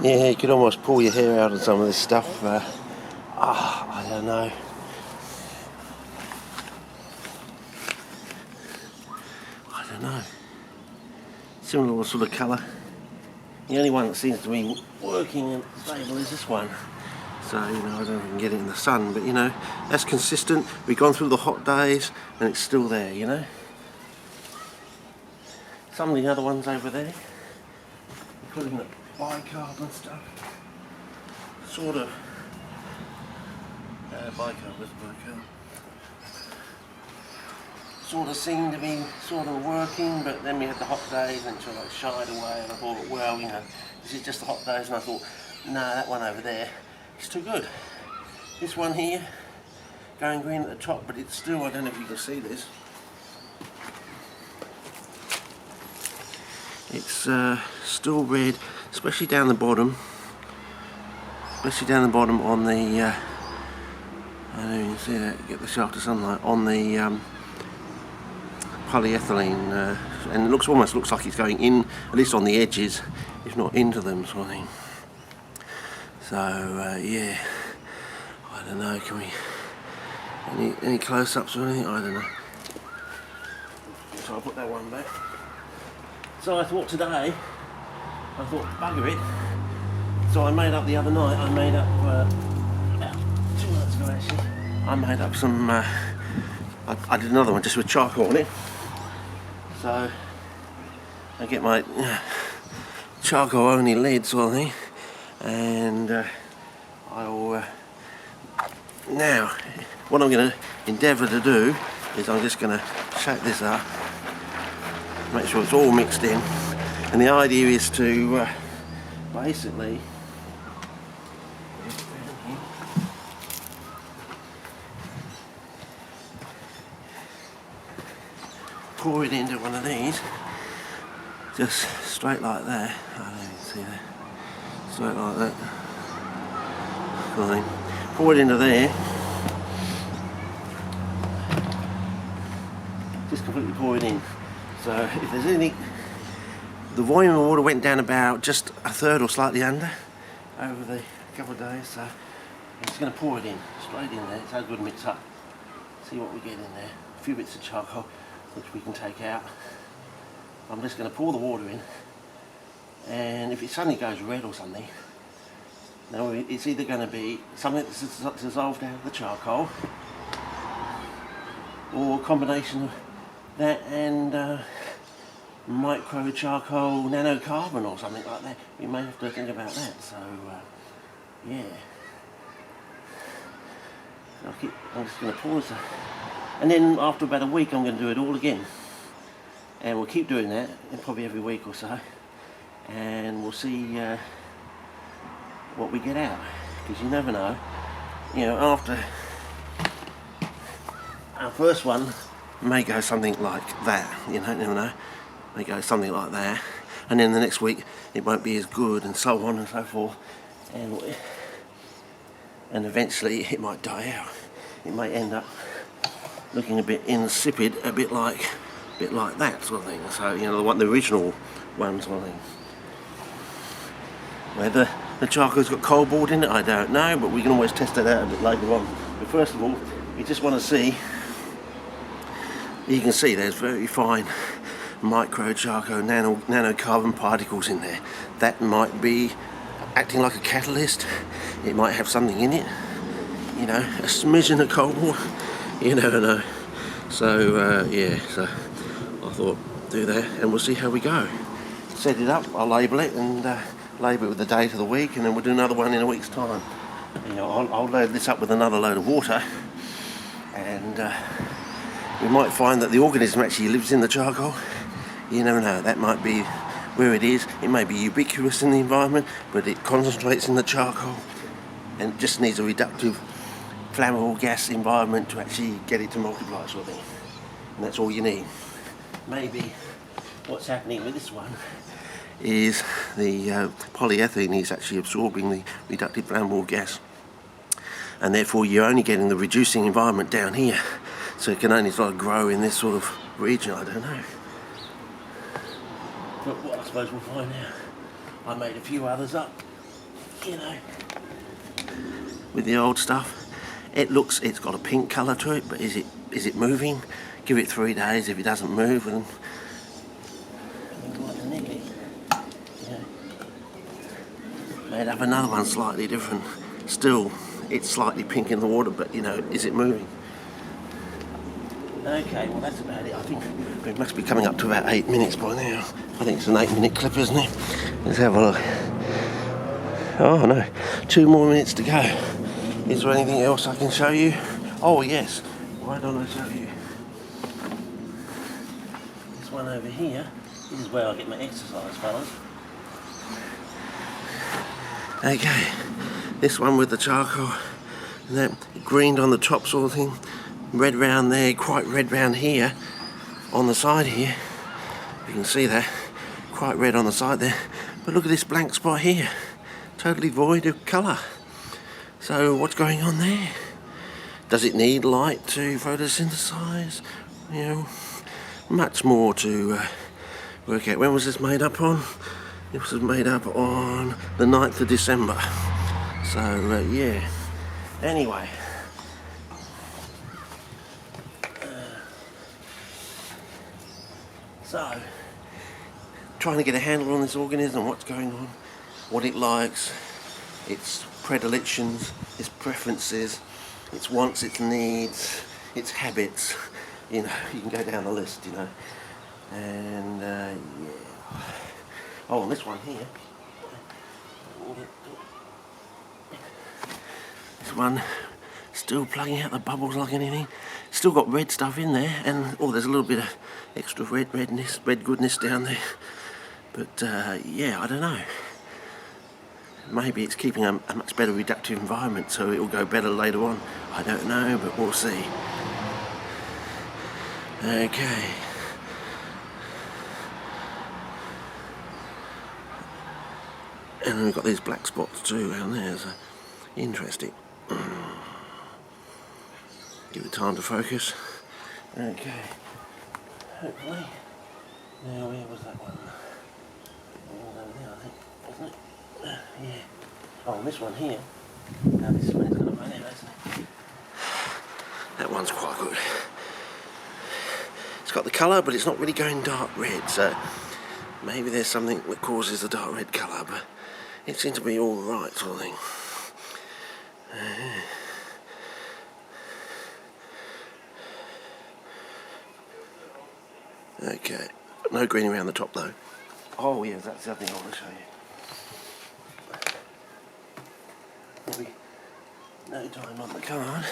Yeah, you could almost pull your hair out of some of this stuff. I don't know. I don't know. Similar sort of colour. The only one that seems to be working and stable is this one. So, you know, I don't know if we can get it in the sun, but, you know, that's consistent. We've gone through the hot days and it's still there, you know. Some of the other ones over there, including the bicarb and stuff, sort of, bicarb, sort of seemed to be sort of working, but then we had the hot days and it sort of shied away, and I thought, well, you know, this is just the hot days, and I thought, no, that one over there is too good. This one here, going green at the top, but it's still, I don't know if you can see this, it's still red, especially down the bottom, on the, I don't know if you can see that, get the shaft of sunlight, on the polyethylene, and it almost looks like it's going in, at least on the edges, if not into them, sort of thing. So yeah, I don't know, can we, any close-ups or anything, I don't know. So I'll put that one back. So I thought today, bugger it. So I made up the other night, about 2 nights ago actually, I made up some, I did another one just with charcoal on it. So I get my charcoal only lid sort of thing, and I'll now what I'm going to endeavour to do is I'm just going to shake this up, make sure it's all mixed in, and the idea is to basically pour it into one of these, just straight like that. I don't even see that. Straight like that. Fine. Pour it into there. Just completely pour it in. So if there's anything, the volume of water went down about just a third or slightly under over the couple of days. So I'm just going to pour it in, straight in there. It's a good mix up. See what we get in there. A few bits of charcoal, which we can take out. I'm just going to pour the water in, and if it suddenly goes red or something, now it's either going to be something that's dissolved out of the charcoal, or a combination of that and micro charcoal nanocarbon or something like that. We may have to think about that. So yeah, I'm just going to pause that. And then after about a week I'm going to do it all again, and we'll keep doing that probably every week or so, and we'll see what we get out, because you never know, you know, after our first one may go something like that, you know, never know, may go something like that, and then the next week it won't be as good, and so on and so forth, and eventually it might die out. It may end up looking a bit insipid, a bit like that sort of thing. So, you know, the original one sort of thing. Whether the charcoal's got cobalt in it, I don't know, but we can always test that out a bit later on. But first of all, you just want to see, you can see there's very fine micro charcoal nanocarbon particles in there. That might be acting like a catalyst. It might have something in it, you know, a smidgen of cobalt. You never know. So yeah, so I thought do that, and we'll see how we go. Set it up, I'll label it, and label it with the date of the week, and then we'll do another one in a week's time. You know, I'll load this up with another load of water, and we might find that the organism actually lives in the charcoal. You never know, that might be where it is. It may be ubiquitous in the environment, but it concentrates in the charcoal, and it just needs a reductive flammable gas environment to actually get it to multiply, sort of thing. And that's all you need. Maybe what's happening with this one is the polyethylene is actually absorbing the reductive flammable gas, and therefore you're only getting the reducing environment down here, so it can only sort of grow in this sort of region. I don't know, but what I suppose we'll find out. I made a few others up you know, with the old stuff. It's got a pink colour to it, but is it moving? Give it 3 days. If it doesn't move, then made up another one slightly different. Still, it's slightly pink in the water, but you know, is it moving? Okay, well that's about it. I think it must be coming up to about 8 minutes by now. I think it's an 8-minute clip, isn't it? Let's have a look. Oh no, 2 more minutes to go. Is there anything else I can show you? Oh yes, why don't I show you? This one over here. This is where I get my exercise, fellas. Okay, this one with the charcoal, and that greened on the top sort of thing, red round there, quite red round here, on the side here. You can see that, quite red on the side there. But look at this blank spot here, totally void of colour. So what's going on there? Does it need light to photosynthesize? You know, much more to work out. When was this made up on? It was made up on the 9th of December. So, yeah. Anyway. So, trying to get a handle on this organism, what's going on, what it likes, its predilections, its preferences, its wants, its needs, its habits. You know, you can go down the list, you know. And, yeah. Oh, and this one here. This one still plugging out the bubbles like anything. Still got red stuff in there, and oh, there's a little bit of extra red goodness down there. But yeah, I don't know. Maybe it's keeping a much better reductive environment, so it will go better later on. I don't know, but we'll see. Okay. And we've got these black spots too around there, so interesting. Give it time to focus. Okay. Hopefully. Now, where was that one? Over there, I think, wasn't it? Yeah. Oh, this one here. Now this is when it's going to run out, isn't it? That one's quite good. It's got the colour, but it's not really going dark red, so maybe there's something that causes the dark red colour, but it seems to be all right, sort of thing. Okay, no green around the top though. Oh yeah, that's the other thing I want to show you. Maybe no time on the card.